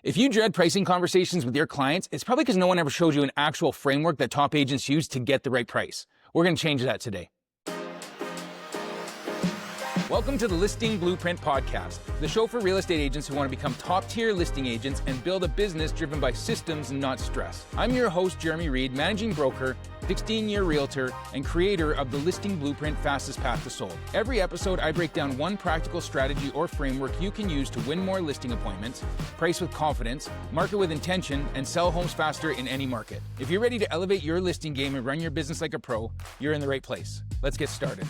If you dread pricing conversations with your clients, it's probably because no one ever showed you an actual framework that top agents use to get the right price. We're going to change that today. Welcome to the Listing Blueprint Podcast, the show for real estate agents who want to become top-tier listing agents and build a business driven by systems and not stress. I'm your host, Jeremy Reed, managing broker, 16-year realtor, and creator of the Listing Blueprint Fastest Path to Sold. Every episode, I break down one practical strategy or framework you can use to win more listing appointments, price with confidence, market with intention, and sell homes faster in any market. If you're ready to elevate your listing game and run your business like a pro, you're in the right place. Let's get started.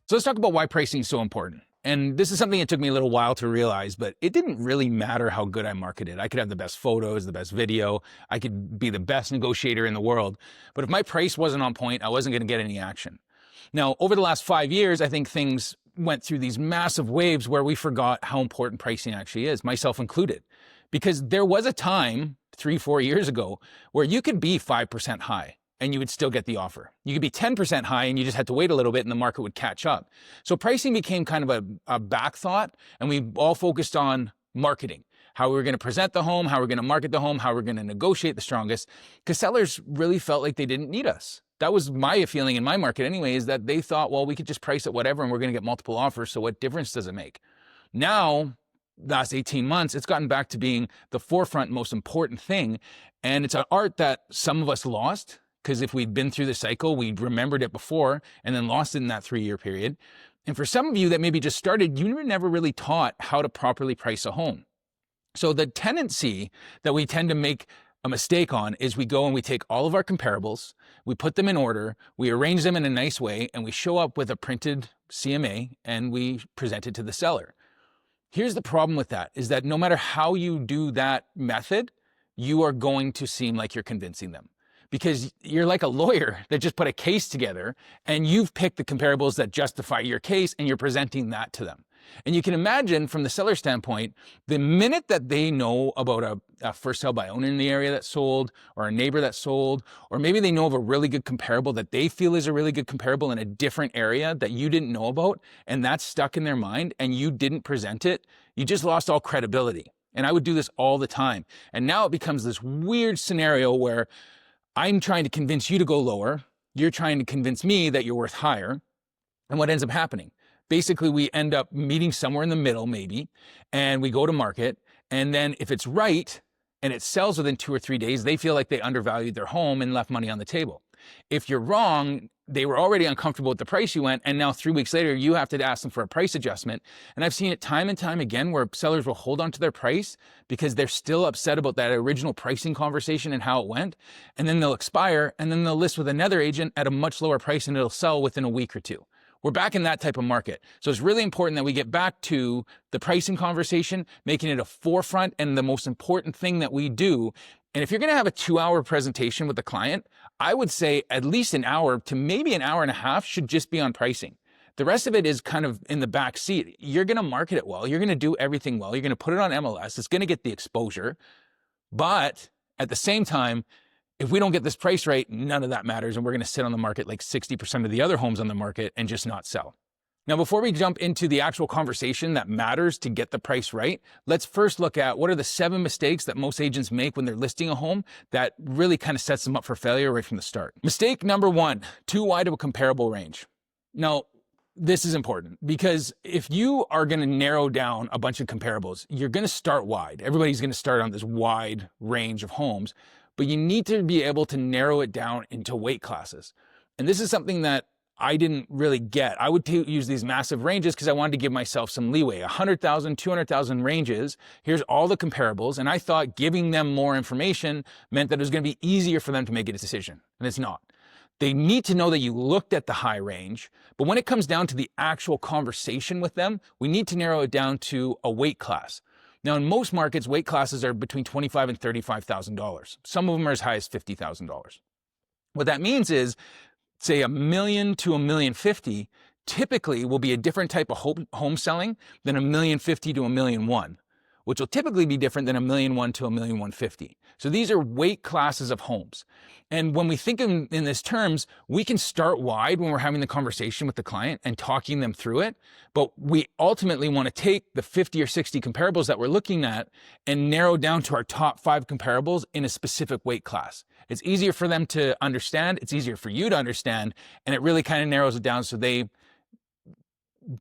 So let's talk about why pricing is so important. And this is something that took me a little while to realize, but it didn't really matter how good I marketed. I could have the best photos, the best video. I could be the best negotiator in the world. But if my price wasn't on point, I wasn't going to get any action. Now, over the last 5 years, I think things went through these massive waves where we forgot how important pricing actually is, myself included. Because there was a time 3-4 years ago where you could be 5% high and you would still get the offer. You could be 10% high and you just had to wait a little bit and the market would catch up. So pricing became kind of a back thought, and we all focused on marketing, how we were going to present the home, how we're going to market the home, how we're going to negotiate the strongest, because sellers really felt like they didn't need us. That was my feeling in my market anyway, is that they thought, well, we could just price it whatever and we're going to get multiple offers, so what difference does it make? Now, last 18 months, it's gotten back to being the forefront, most important thing, and it's an art that some of us lost, because if we'd been through the cycle, we remembered it before and then lost it in that 3-year period. And for some of you that maybe just started, you were never really taught how to properly price a home. So the tendency that we tend to make a mistake on is we go and we take all of our comparables, we put them in order, we arrange them in a nice way, and we show up with a printed CMA and we present it to the seller. Here's the problem with that, is that no matter how you do that method, you are going to seem like you're convincing them. Because you're like a lawyer that just put a case together and you've picked the comparables that justify your case and you're presenting that to them. And you can imagine from the seller standpoint, the minute that they know about a first sale by owner in the area that sold, or a neighbor that sold, or maybe they know of a really good comparable that they feel is a really good comparable in a different area that you didn't know about, and that's stuck in their mind and you didn't present it, you just lost all credibility. And I would do this all the time. And now it becomes this weird scenario where I'm trying to convince you to go lower. You're trying to convince me that you're worth higher. And what ends up happening? Basically, we end up meeting somewhere in the middle, maybe, and we go to market. And then if it's right and it sells within 2 or 3 days, they feel like they undervalued their home and left money on the table. If you're wrong, they were already uncomfortable with the price you went, and now 3 weeks later, you have to ask them for a price adjustment. And I've seen it time and time again where sellers will hold on to their price because they're still upset about that original pricing conversation and how it went. And then they'll expire, and then they'll list with another agent at a much lower price, and it'll sell within a week or two. We're back in that type of market. So it's really important that we get back to the pricing conversation, making it a forefront and the most important thing that we do. And if you're going to have a 2-hour presentation with the client, I would say at least an hour to maybe an hour and a half should just be on pricing. The rest of it is kind of in the back seat. You're going to market it well. You're going to do everything well. You're going to put it on MLS. It's going to get the exposure. But at the same time, if we don't get this price right, none of that matters. And we're going to sit on the market like 60% of the other homes on the market and just not sell. Now, before we jump into the actual conversation that matters to get the price right, let's first look at what are the 7 mistakes that most agents make when they're listing a home that really kind of sets them up for failure right from the start. Mistake number 1, too wide of a comparable range. Now, this is important because if you are going to narrow down a bunch of comparables, you're going to start wide. Everybody's going to start on this wide range of homes, but you need to be able to narrow it down into weight classes. And this is something that I didn't really get. I would use these massive ranges because I wanted to give myself some leeway. 100,000, 200,000 ranges. Here's all the comparables. And I thought giving them more information meant that it was going to be easier for them to make a decision. And it's not. They need to know that you looked at the high range. But when it comes down to the actual conversation with them, we need to narrow it down to a weight class. Now, in most markets, weight classes are between $25,000 and $35,000. Some of them are as high as $50,000. What that means is, say $1 million to $1.05 million typically will be a different type of home selling than $1.05 million to $1.01 million. which will typically be different than $1,100,000 to $1,150,000. So these are weight classes of homes. And when we think in this terms, we can start wide when we're having the conversation with the client and talking them through it. But we ultimately want to take the 50 or 60 comparables that we're looking at and narrow down to our top 5 comparables in a specific weight class. It's easier for them to understand. It's easier for you to understand. And it really kind of narrows it down so they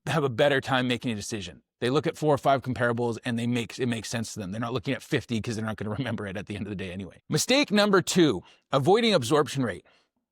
have a better time making a decision. They look at 4 or 5 comparables and it makes sense to them. They're not looking at 50 because they're not going to remember it at the end of the day anyway. Mistake number 2, avoiding absorption rate.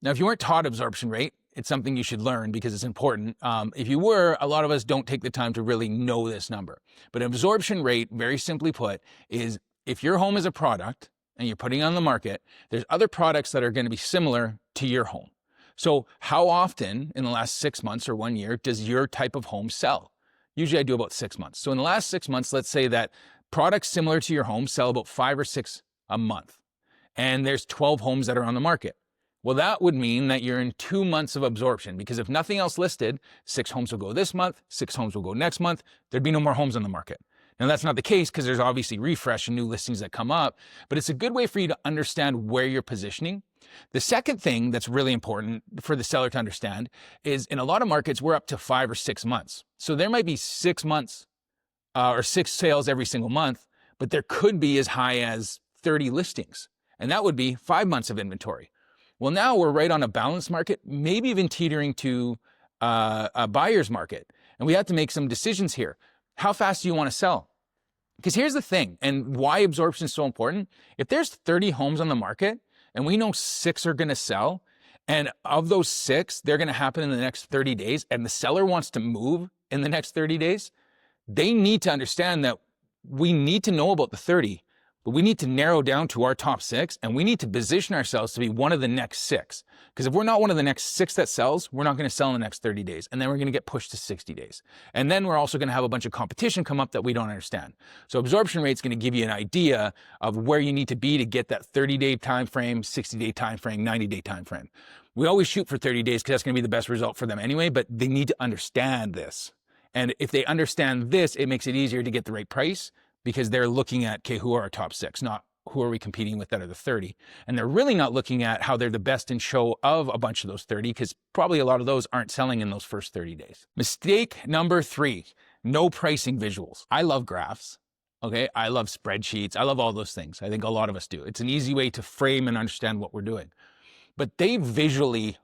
Now, if you weren't taught absorption rate, it's something you should learn because it's important. If you were, a lot of us don't take the time to really know this number. But absorption rate, very simply put, is if your home is a product and you're putting it on the market, there's other products that are going to be similar to your home. So how often in the last 6 months or 1 year does your type of home sell? Usually I do about 6 months. So in the last 6 months, let's say that products similar to your home sell about 5 or 6 a month. And there's 12 homes that are on the market. Well, that would mean that you're in 2 months of absorption, because if nothing else listed, 6 homes will go this month, 6 homes will go next month. There'd be no more homes on the market. Now, that's not the case because there's obviously refresh and new listings that come up, but it's a good way for you to understand where you're positioning. The second thing that's really important for the seller to understand is in a lot of markets, we're up to 5 or 6 months. So there might be 6 months or 6 sales every single month, but there could be as high as 30 listings. And that would be 5 months of inventory. Well, now we're right on a balanced market, maybe even teetering to a buyer's market. And we have to make some decisions here. How fast do you want to sell? Because here's the thing, and why absorption is so important. If there's 30 homes on the market and we know 6 are going to sell, and of those 6, they're going to happen in the next 30 days, and the seller wants to move in the next 30 days, they need to understand that we need to know about the 30, but we need to narrow down to our top 6, and we need to position ourselves to be one of the next 6. Because if we're not one of the next 6 that sells, we're not going to sell in the next 30 days. And then we're going to get pushed to 60 days. And then we're also going to have a bunch of competition come up that we don't understand. So absorption rate is going to give you an idea of where you need to be to get that 30-day time frame, 60-day time frame, 90-day time frame. We always shoot for 30 days because that's going to be the best result for them anyway, but they need to understand this. And if they understand this, it makes it easier to get the right price, because they're looking at, okay, who are our top 6, not who are we competing with that are the 30. And they're really not looking at how they're the best in show of a bunch of those 30, because probably a lot of those aren't selling in those first 30 days. Mistake number 3, no pricing visuals. I love graphs, okay? I love spreadsheets. I love all those things. I think a lot of us do. It's an easy way to frame and understand what we're doing. But they visually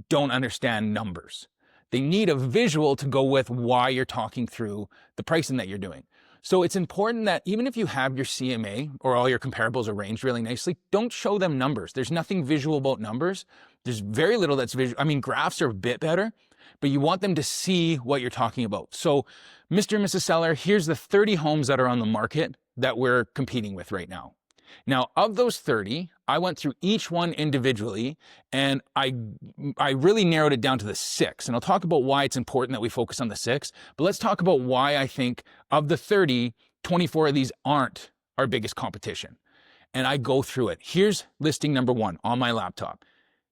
don't understand numbers. They need a visual to go with why you're talking through the pricing that you're doing. So it's important that even if you have your CMA or all your comparables arranged really nicely, don't show them numbers. There's nothing visual about numbers. There's very little that's visual. I mean, graphs are a bit better, but you want them to see what you're talking about. So Mr. and Mrs. Seller, here's the 30 homes that are on the market that we're competing with right now. Now, of those 30, I went through each one individually, and I really narrowed it down to the 6. And I'll talk about why it's important that we focus on the 6, but let's talk about why I think of the 30, 24 of these aren't our biggest competition. And I go through it. Here's listing number 1 on my laptop.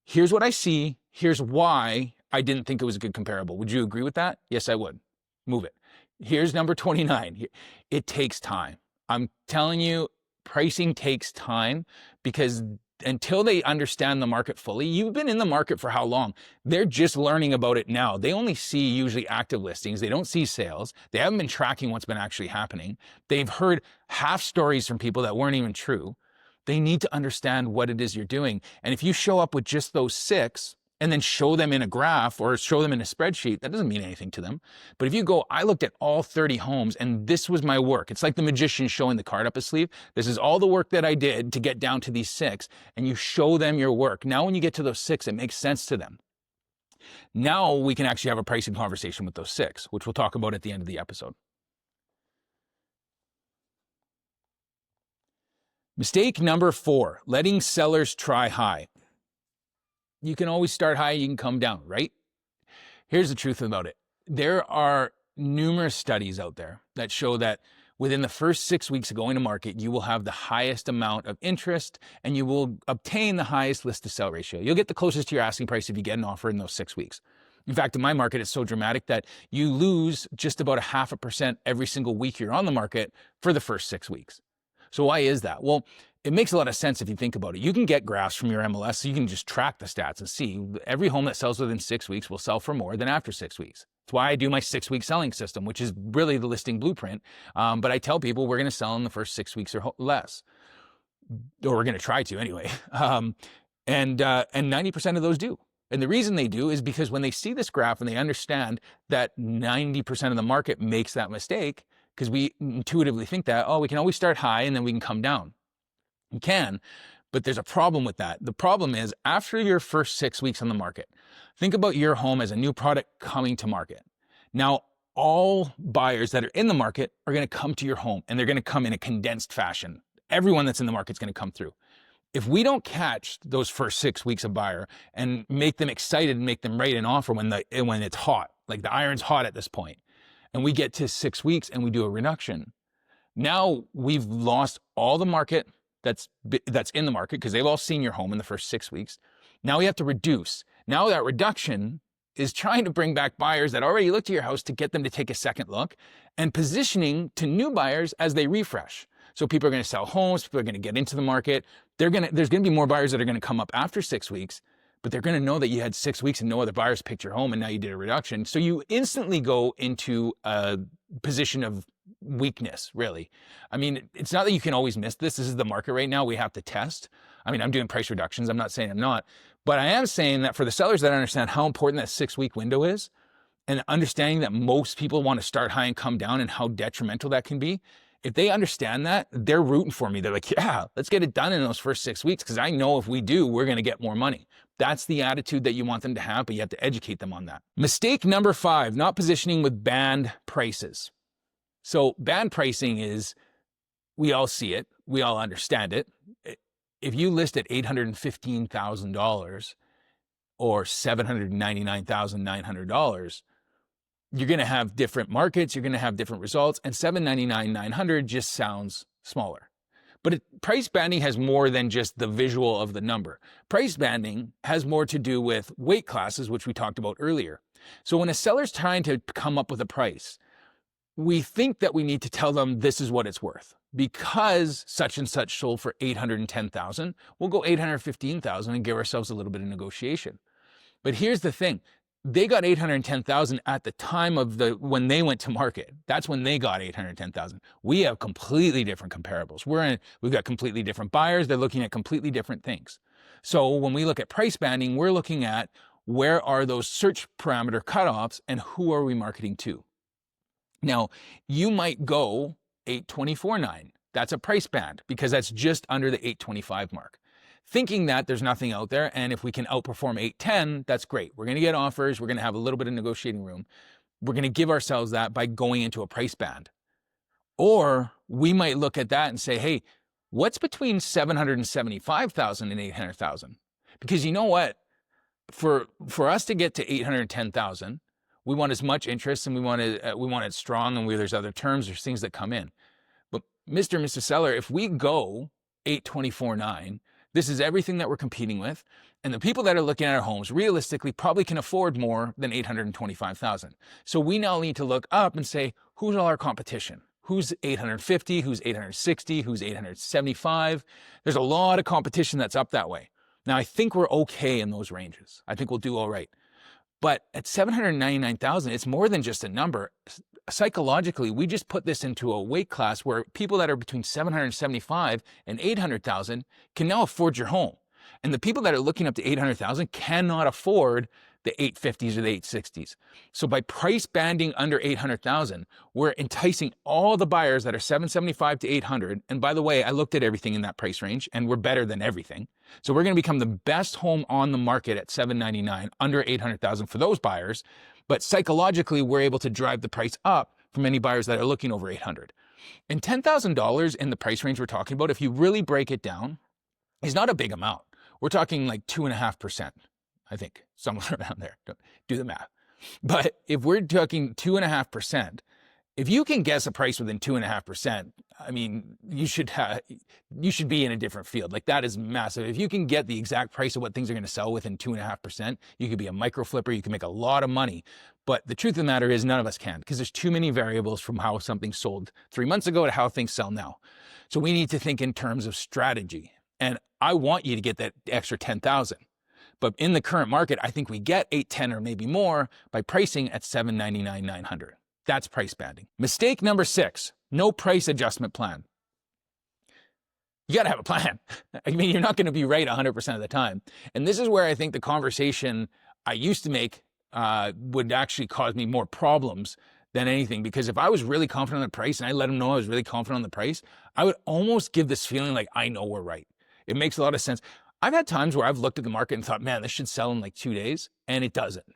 Here's what I see. Here's why I didn't think it was a good comparable. Would you agree with that? Yes, I would. Move it. Here's number 29. It takes time. I'm telling you, pricing takes time, because until they understand the market fully, you've been in the market for how long? They're just learning about it now. They only see usually active listings. They don't see sales. They haven't been tracking what's been actually happening. They've heard half stories from people that weren't even true. They need to understand what it is you're doing. And if you show up with just those 6 and then show them in a graph or show them in a spreadsheet, that doesn't mean anything to them. But if you go, I looked at all 30 homes and this was my work. It's like the magician showing the card up his sleeve. This is all the work that I did to get down to these 6, and you show them your work. Now, when you get to those 6, it makes sense to them. Now we can actually have a pricing conversation with those 6, which we'll talk about at the end of the episode. Mistake number 4, letting sellers try high. You can always start high, you can come down, right? Here's the truth about it. There are numerous studies out there that show that within the first 6 weeks of going to market, you will have the highest amount of interest and you will obtain the highest list to sell ratio. You'll get the closest to your asking price if you get an offer in those 6 weeks. In fact, in my market, it's so dramatic that you lose just about 0.5% every single week you're on the market for the first 6 weeks. So why is that? Well, it makes a lot of sense if you think about it. You can get graphs from your MLS, so you can just track the stats and see every home that sells within 6 weeks will sell for more than after 6 weeks. That's why I do my 6-week selling system, which is really the listing blueprint. But I tell people we're going to sell in the first 6 weeks or less, or we're going to try to anyway. And 90% of those do. And the reason they do is because when they see this graph and they understand that 90% of the market makes that mistake, because we intuitively think that, oh, we can always start high and then we can come down. You can, but there's a problem with that. The problem is after your first 6 weeks on the market, think about your home as a new product coming to market. Now, all buyers that are in the market are going to come to your home, and they're going to come in a condensed fashion. Everyone that's in the market is going to come through. If we don't catch those first 6 weeks of buyer and make them excited and make them write an offer when it's hot, like the iron's hot at this point, and we get to 6 weeks and we do a reduction, now we've lost all the market that's in the market because they've all seen your home in the first 6 weeks. Now we have to reduce. Now that reduction is trying to bring back buyers that already looked at your house to get them to take a second look, and positioning to new buyers as they refresh. So people are going to sell homes, people are going to get into the market. There's going to be more buyers that are going to come up after 6 weeks, but they're going to know that you had 6 weeks and no other buyers picked your home and now you did a reduction. So you instantly go into a position of weakness, really. I mean, it's not that you can always miss this. This is the market right now. We have to test. I mean, I'm doing price reductions. I'm not saying I'm not, but I am saying that for the sellers that understand how important that 6-week window is, and understanding that most people want to start high and come down and how detrimental that can be, if they understand that, they're rooting for me. They're like, yeah, let's get it done in those first 6 weeks, because I know if we do, we're going to get more money. That's the attitude that you want them to have, but you have to educate them on that. Mistake number 5, not positioning with band prices. So band pricing is, we all see it, we all understand it. If you list at $815,000 or $799,900, you're going to have different markets, you're going to have different results, and $799,900 just sounds smaller. But price banding has more than just the visual of the number. Price banding has more to do with weight classes, which we talked about earlier. So when a seller's trying to come up with a price, we think that we need to tell them this is what it's worth. Because such and such sold for $810,000, we'll go $815,000 and give ourselves a little bit of negotiation. But here's the thing. They got $810,000 at the time of when they went to market. That's when they got $810,000. We have completely different comparables. We've got completely different buyers. They're looking at completely different things. So when we look at price banding, we're looking at where are those search parameter cutoffs and who are we marketing to? Now, you might go $824,900. That's a price band because that's just under the $825 mark. Thinking that there's nothing out there, and if we can outperform $810, that's great. We're going to get offers. We're going to have a little bit of negotiating room. We're going to give ourselves that by going into a price band. Or we might look at that and say, hey, what's between $775,000 and $800,000? Because you know what? For us to get to $810,000, we want as much interest, and we want it strong, and there's other terms, there's things that come in. But Mr. and Mrs. Seller, if we go $824,900, this is everything that we're competing with. And the people that are looking at our homes realistically probably can afford more than $825,000. So we now need to look up and say, who's all our competition? Who's 850, who's 860, who's 875? There's a lot of competition that's up that way. Now, I think we're okay in those ranges. I think we'll do all right. But at $799,000, it's more than just a number. Psychologically, we just put this into a weight class where people that are between $775,000 and $800,000 can now afford your home. And the people that are looking up to $800,000 cannot afford the $850s or the $860s. So by price banding under $800,000, we're enticing all the buyers that are $775,000 to $800,000. And by the way, I looked at everything in that price range, and we're better than everything. So we're going to become the best home on the market at $799,000 under $800,000 for those buyers. But psychologically, we're able to drive the price up for many buyers that are looking over $800,000. And $10,000 in the price range we're talking about, if you really break it down, is not a big amount. We're talking like 2.5%, I think, somewhere around there. Don't do the math. But if we're talking 2.5%, if you can guess a price within 2.5%, I mean, you should be in a different field. Like, that is massive. If you can get the exact price of what things are going to sell within 2.5%, you could be a micro flipper. You can make a lot of money. But the truth of the matter is none of us can, because there's too many variables from how something sold 3 months ago to how things sell now. So we need to think in terms of strategy. And I want you to get that extra 10,000. But in the current market, I think we get 8, 10, or maybe more by pricing at $799, $900. That's price banding. Mistake number 6, no price adjustment plan. You got to have a plan. I mean, you're not going to be right 100% of the time. And this is where I think the conversation I used to make would actually cause me more problems than anything. Because if I was really confident on the price and I let them know I was really confident on the price, I would almost give this feeling like I know we're right. It makes a lot of sense. I've had times where I've looked at the market and thought, man, this should sell in like 2 days, and it doesn't.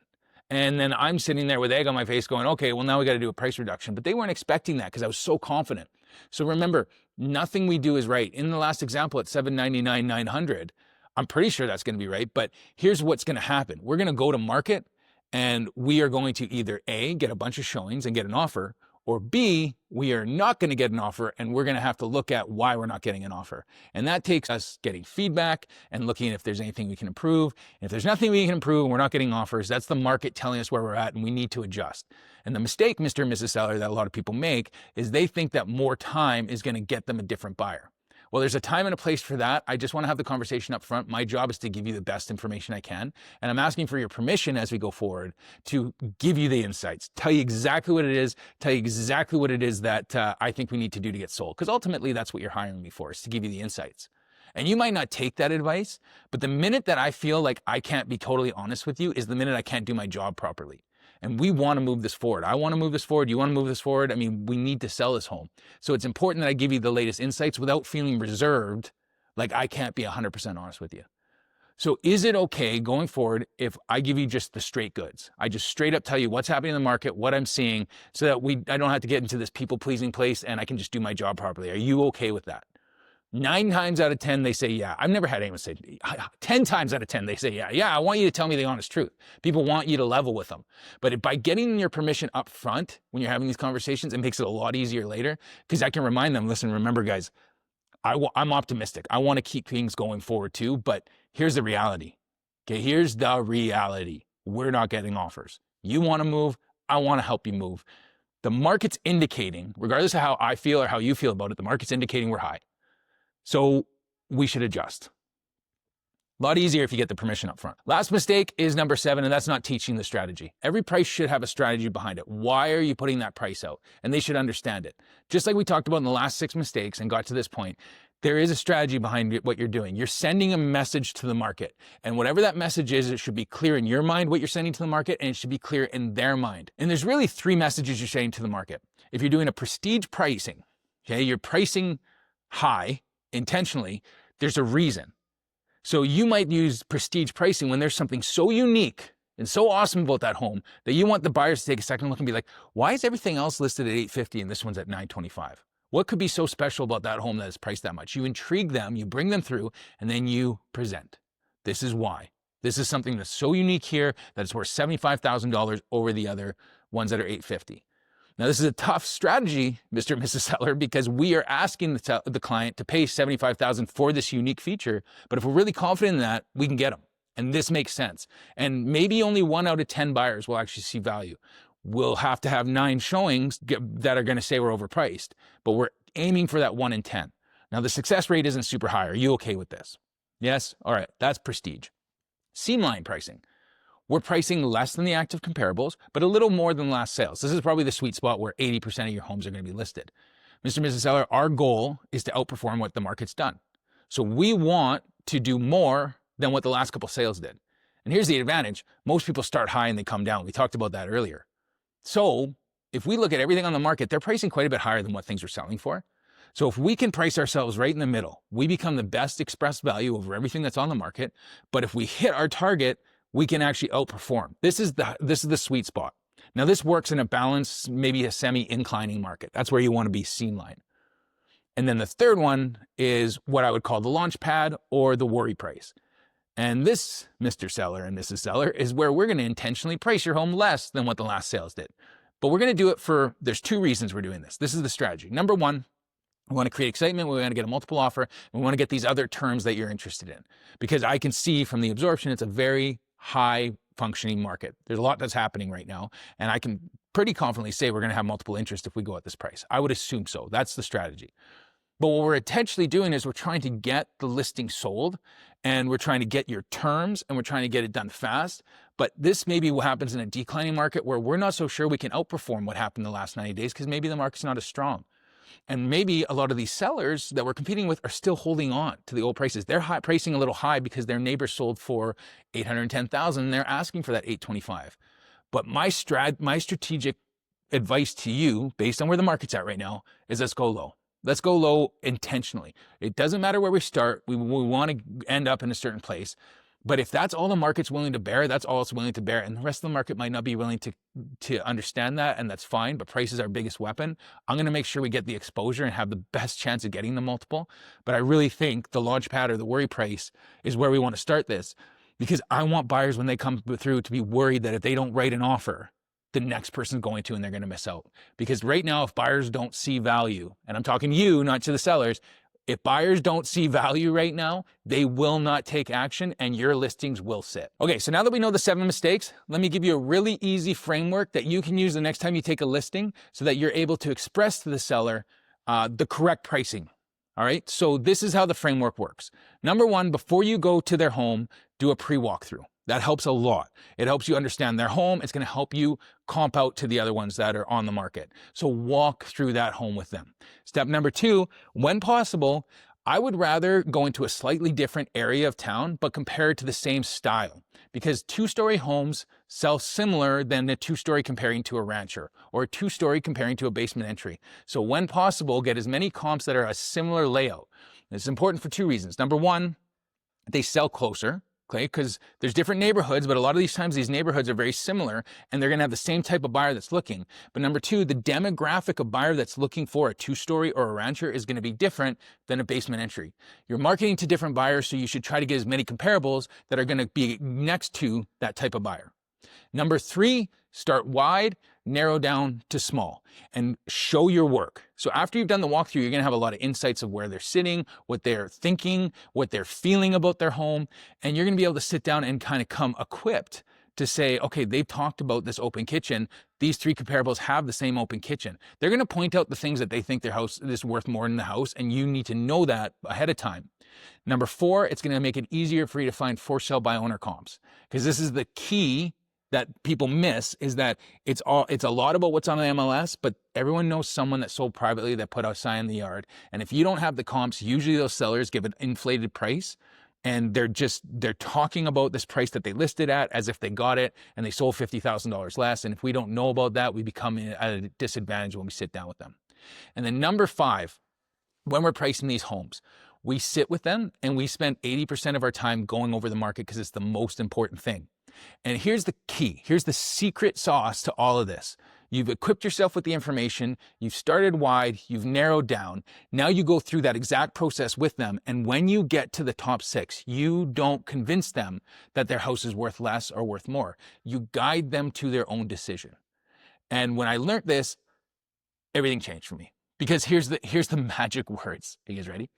And then I'm sitting there with egg on my face going, okay, well, now we got to do a price reduction. But they weren't expecting that because I was so confident. So remember, nothing we do is right. In the last example at $799, $900, I'm pretty sure that's going to be right. But here's what's going to happen. We're going to go to market, and we are going to either A, get a bunch of showings and get an offer, or B, we are not going to get an offer, and we're going to have to look at why we're not getting an offer. And that takes us getting feedback and looking at if there's anything we can improve. And if there's nothing we can improve and we're not getting offers, that's the market telling us where we're at, and we need to adjust. And the mistake, Mr. and Mrs. Seller, that a lot of people make is they think that more time is going to get them a different buyer. Well, there's a time and a place for that. I just want to have the conversation up front. My job is to give you the best information I can. And I'm asking for your permission as we go forward to give you the insights, tell you exactly what it is, tell you exactly what it is that I think we need to do to get sold. Because ultimately, that's what you're hiring me for, is to give you the insights. And you might not take that advice, but the minute that I feel like I can't be totally honest with you is the minute I can't do my job properly. And we want to move this forward. I want to move this forward. You want to move this forward. I mean, we need to sell this home. So it's important that I give you the latest insights without feeling reserved, like I can't be 100% honest with you. So is it okay going forward if I give you just the straight goods? I just straight up tell you what's happening in the market, what I'm seeing, so that I don't have to get into this people-pleasing place and I can just do my job properly. Are you okay with that? 9 times out of 10, they say, yeah. I've never had anyone say, 10 times out of 10, they say, yeah. Yeah, I want you to tell me the honest truth. People want you to level with them. But by getting your permission up front when you're having these conversations, it makes it a lot easier later, because I can remind them, listen, remember, guys, I'm optimistic. I want to keep things going forward too, but here's the reality. Okay, here's the reality. We're not getting offers. You want to move, I want to help you move. The market's indicating, regardless of how I feel or how you feel about it, the market's indicating we're high. So we should adjust. A lot easier if you get the permission up front. Last mistake is number 7, and that's not teaching the strategy. Every price should have a strategy behind it. Why are you putting that price out? And they should understand it. Just like we talked about in the last 6 mistakes and got to this point, there is a strategy behind what you're doing. You're sending a message to the market. And whatever that message is, it should be clear in your mind what you're sending to the market, and it should be clear in their mind. And there's really 3 messages you're saying to the market. If you're doing a prestige pricing, okay, you're pricing high, intentionally, there's a reason. So you might use prestige pricing when there's something so unique and so awesome about that home that you want the buyers to take a second look and be like, why is everything else listed at $850 and this one's at $925? What could be so special about that home that is priced that much? You intrigue them, you bring them through, and then you present. This is why. This is something that's so unique here that it's worth $75,000 over the other ones that are $850. Now, this is a tough strategy, Mr. and Mrs. Seller, because we are asking the client to pay $75,000 for this unique feature. But if we're really confident in that, we can get them. And this makes sense. And maybe only 1 out of 10 buyers will actually see value. We'll have to have 9 showings that are going to say we're overpriced. But we're aiming for that 1 in 10. Now, the success rate isn't super high. Are you okay with this? Yes? All right. That's prestige. Seam line pricing. We're pricing less than the active comparables, but a little more than last sales. This is probably the sweet spot where 80% of your homes are going to be listed. Mr. and Mrs. Seller, our goal is to outperform what the market's done. So we want to do more than what the last couple sales did. And here's the advantage. Most people start high and they come down. We talked about that earlier. So if we look at everything on the market, they're pricing quite a bit higher than what things are selling for. So if we can price ourselves right in the middle, we become the best expressed value over everything that's on the market. But if we hit our target, we can actually outperform. This is the sweet spot. Now, this works in a balanced, maybe a semi-inclining market. That's where you want to be seam line. And then the third one is what I would call the launch pad or the worry price. And this, Mr. Seller and Mrs. Seller, is where we're going to intentionally price your home less than what the last sales did. But we're going to do it there's 2 reasons we're doing this. This is the strategy. Number 1, We want to create excitement. We want to get a multiple offer. We want to get these other terms that you're interested in. Because I can see from the absorption, it's a very high functioning market. There's a lot that's happening right now. And I can pretty confidently say we're going to have multiple interest if we go at this price. I would assume so. That's the strategy. But what we're intentionally doing is we're trying to get the listing sold, and we're trying to get your terms, and we're trying to get it done fast. But this may be what happens in a declining market where we're not so sure we can outperform what happened the last 90 days because maybe the market's not as strong. And maybe a lot of these sellers that we're competing with are still holding on to the old prices. They're pricing a little high because their neighbor sold for $810,000 and they're asking for that $825,000. But my strategic advice to you, based on where the market's at right now, is let's go low. Let's go low intentionally. It doesn't matter where we start. We want to end up in a certain place. But if that's all the market's willing to bear, that's all it's willing to bear. And the rest of the market might not be willing to understand that, and that's fine. But price is our biggest weapon. I'm going to make sure we get the exposure and have the best chance of getting the multiple. But I really think the launch pad or the worry price is where we want to start this, because I want buyers when they come through to be worried that if they don't write an offer, the next person's going to, and they're going to miss out. Because right now, if buyers don't see value, and I'm talking to you, not to the sellers, if buyers don't see value right now, they will not take action and your listings will sit. Okay, so now that we know the 7 mistakes, let me give you a really easy framework that you can use the next time you take a listing so that you're able to express to the seller the correct pricing. All right, so this is how the framework works. Number 1, before you go to their home, do a pre-walkthrough. That helps a lot. It helps you understand their home. It's going to help you comp out to the other ones that are on the market. So walk through that home with them. Step number 2, when possible, I would rather go into a slightly different area of town, but compare it to the same style, because 2-story homes sell similar than a 2-story comparing to a rancher, or a 2-story comparing to a basement entry. So when possible, get as many comps that are a similar layout. This is important for 2 reasons. Number 1, they sell closer. Okay, because there's different neighborhoods, but a lot of these times these neighborhoods are very similar and they're going to have the same type of buyer that's looking. But number 2, the demographic of buyer that's looking for a 2-story or a rancher is going to be different than a basement entry. You're marketing to different buyers, so you should try to get as many comparables that are going to be next to that type of buyer. Number 3, start wide, narrow down to small, and show your work. So after you've done the walkthrough, you're going to have a lot of insights of where they're sitting, what they're thinking, what they're feeling about their home, and you're going to be able to sit down and kind of come equipped to say, okay, they've talked about this open kitchen. These 3 comparables have the same open kitchen. They're going to point out the things that they think their house is worth more than the house, and you need to know that ahead of time. Number 4, it's going to make it easier for you to find for sale by owner comps, because this is the key that people miss, is that it's a lot about what's on the MLS, but everyone knows someone that sold privately that put a sign in the yard. And if you don't have the comps, usually those sellers give an inflated price, and they're talking about this price that they listed at as if they got it and they sold $50,000 less. And if we don't know about that, we become at a disadvantage when we sit down with them. And then number 5, when we're pricing these homes, we sit with them and we spend 80% of our time going over the market because it's the most important thing. And here's the key. Here's the secret sauce to all of this. You've equipped yourself with the information. You've started wide. You've narrowed down. Now you go through that exact process with them. And when you get to the top 6, you don't convince them that their house is worth less or worth more. You guide them to their own decision. And when I learned this, everything changed for me. Because here's the magic words. Are you guys ready?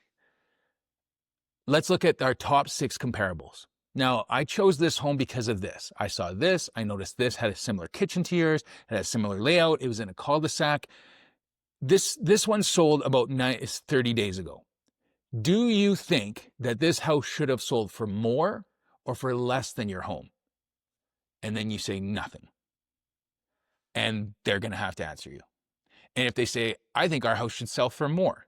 Let's look at our top 6 comparables. Now, I chose this home because of this. I saw this, I noticed this had a similar kitchen to yours, it had a similar layout, it was in a cul-de-sac. This one sold about 30 days ago. Do you think that this house should have sold for more or for less than your home? And then you say nothing. And they're going to have to answer you. And if they say, I think our house should sell for more,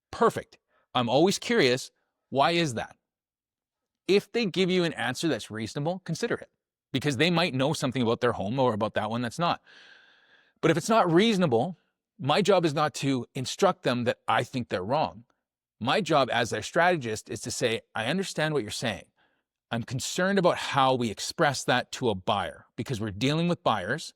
perfect. I'm always curious, why is that? If they give you an answer that's reasonable, consider it, because they might know something about their home or about that one that's not. But if it's not reasonable, my job is not to instruct them that I think they're wrong. My job as their strategist is to say, I understand what you're saying. I'm concerned about how we express that to a buyer, because we're dealing with buyers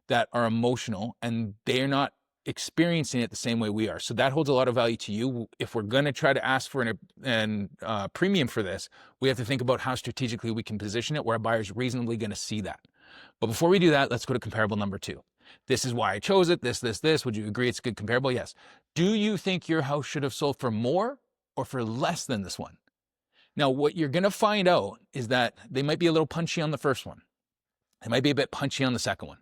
that are emotional and they're not experiencing it the same way we are. So that holds a lot of value to you. If we're going to try to ask for a premium for this, we have to think about how strategically we can position it where a buyer's reasonably going to see that. But before we do that, let's go to comparable number 2. This is why I chose it. This. Would you agree it's a good comparable? Yes. Do you think your house should have sold for more or for less than this one? Now, what you're going to find out is that they might be a little punchy on the first one. They might be a bit punchy on the second one.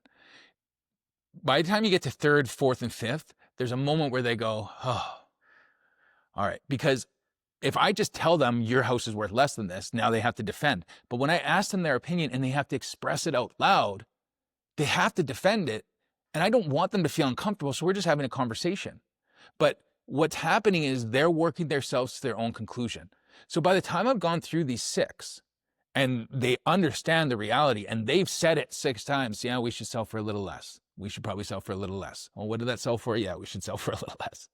By the time you get to third, fourth, and fifth, there's a moment where they go, oh, all right. Because if I just tell them your house is worth less than this, now they have to defend. But when I ask them their opinion and they have to express it out loud, they have to defend it. And I don't want them to feel uncomfortable. So we're just having a conversation. But what's happening is they're working themselves to their own conclusion. So by the time I've gone through these 6 and they understand the reality and they've said it 6 times, yeah, we should sell for a little less. We should probably sell for a little less. Well, what did that sell for? Yeah, we should sell for a little less.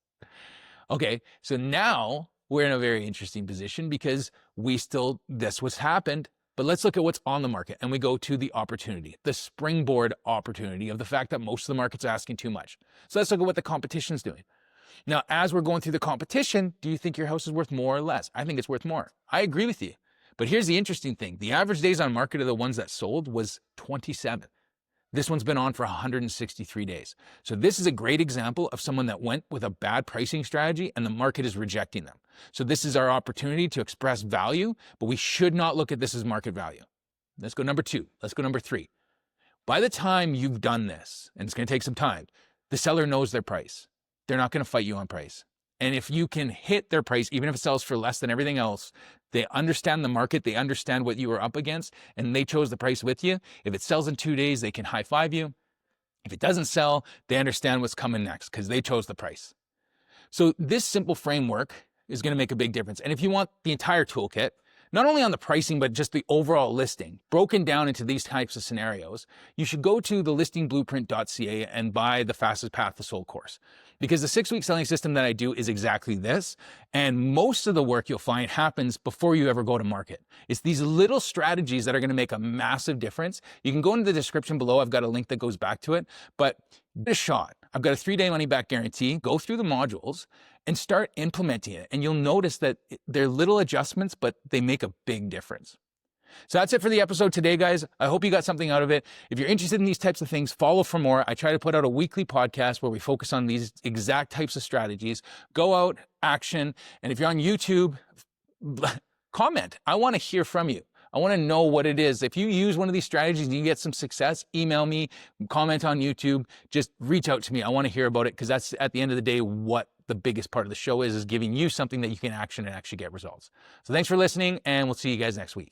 Okay, so now we're in a very interesting position because that's what's happened. But let's look at what's on the market, and we go to the opportunity, the springboard opportunity of the fact that most of the market's asking too much. So let's look at what the competition's doing. Now, as we're going through the competition, do you think your house is worth more or less? I think it's worth more. I agree with you. But here's the interesting thing. The average days on market of the ones that sold was 27. This one's been on for 163 days. So this is a great example of someone that went with a bad pricing strategy and the market is rejecting them. So this is our opportunity to express value, but we should not look at this as market value. Let's go number 2. Let's go number 3. By the time you've done this, and it's going to take some time, the seller knows their price. They're not going to fight you on price. And if you can hit their price, even if it sells for less than everything else, they understand the market, they understand what you are up against, and they chose the price with you. If it sells in 2 days, they can high five you. If it doesn't sell, they understand what's coming next because they chose the price. So this simple framework is going to make a big difference. And if you want the entire toolkit, not only on the pricing, but just the overall listing, broken down into these types of scenarios, you should go to the listingblueprint.ca and buy the Fastest Path to Sold course. Because the 6-week selling system that I do is exactly this. And most of the work you'll find happens before you ever go to market. It's these little strategies that are going to make a massive difference. You can go into the description below. I've got a link that goes back to it, but give it a shot. I've got a 3-day money back guarantee. Go through the modules and start implementing it. And you'll notice that they're little adjustments, but they make a big difference. So that's it for the episode today, guys. I hope you got something out of it. If you're interested in these types of things, follow for more. I try to put out a weekly podcast where we focus on these exact types of strategies. Go out, action. And if you're on YouTube, comment. I want to hear from you. I want to know what it is. If you use one of these strategies and you get some success, email me, comment on YouTube, just reach out to me. I want to hear about it because that's at the end of the day what the biggest part of the show is giving you something that you can action and actually get results. So thanks for listening, and we'll see you guys next week.